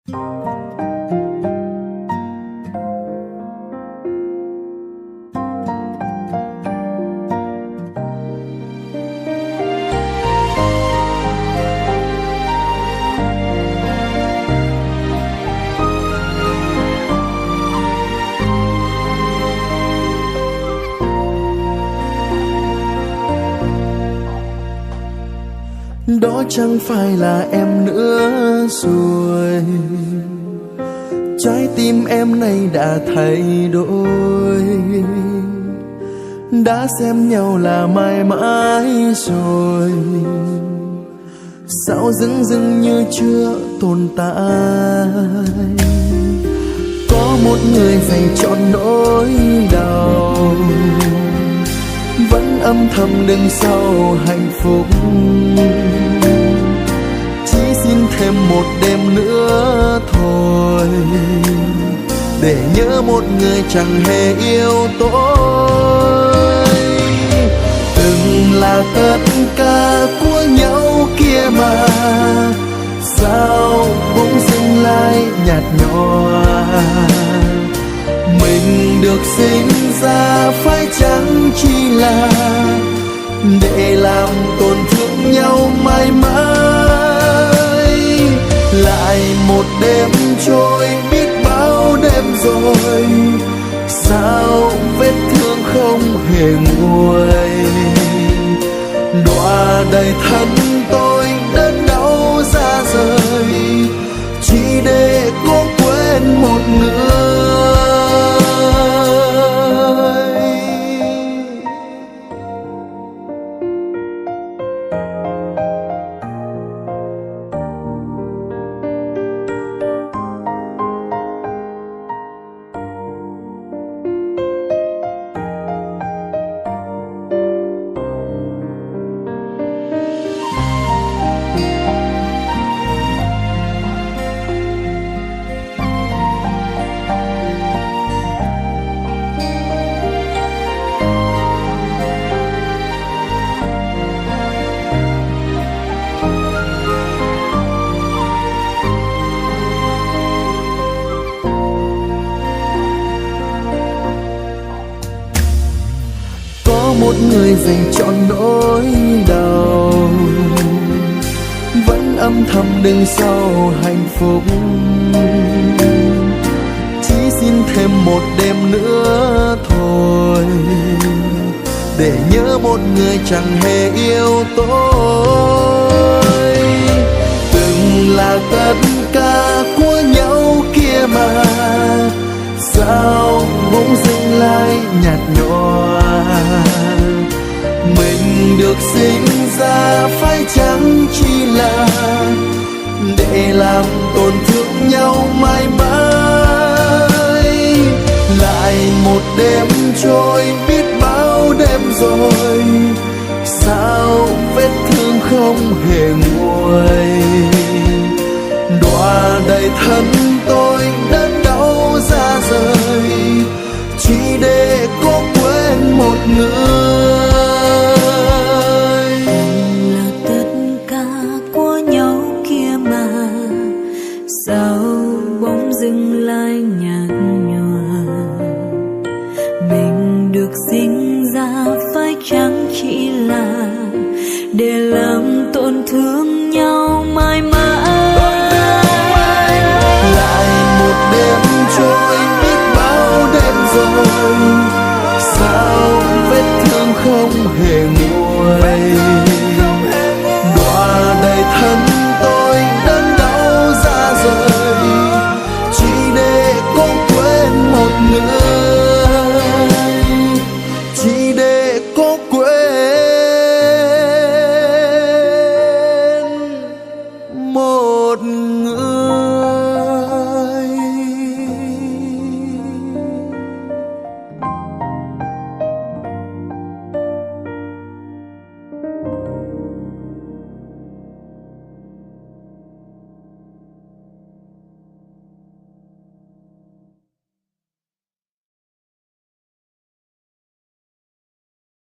Đó chẳng phải là em nữa rồi, trái tim em nay đã thay đổi, đã xem nhau là mãi mãi rồi, sao dưng dưng như chưa tồn tại. Có một người dành trọn nỗi đau, vẫn âm thầm đứng sau hạnh phúc. Chỉ xin thêm một đêm nữa thôi, để nhớ một người chẳng hề yêu tôi. Từng là tất cả của nhau kia mà, sao bỗng dưng lại nhạt nhòa. Mình được sinh ra phải chăng chỉ là để làm tổn thương nhau mãi mãi. Lại một đêm trôi biết bao đêm rồi, sao vết thương không hề nguôi. Đọa đầy thân tôi đớn đau ra rời, chỉ để cố quên một người. Một người dành trọn nỗi đau, vẫn âm thầm đứng sau hạnh phúc. Chỉ xin thêm một đêm nữa thôi, để nhớ một người chẳng hề yêu tôi. Từng là tất cả của nhau kia mà, sao bỗng dưng lại nhạt nhòa. Mình được sinh ra phải chăng chỉ là để làm tổn thương nhau mãi mãi. Lại một đêm trôi biết bao đêm rồi, sao vết thương không hề nguôi. Đọa đầy thân tôi đớn đau ra rời, chỉ để cố quên một người. Là tất cả của nhau kia mà, sao bỗng dưng lại nhạt nhòa. Mình được sinh ra phải chăng chỉ là để làm tổn thương nhau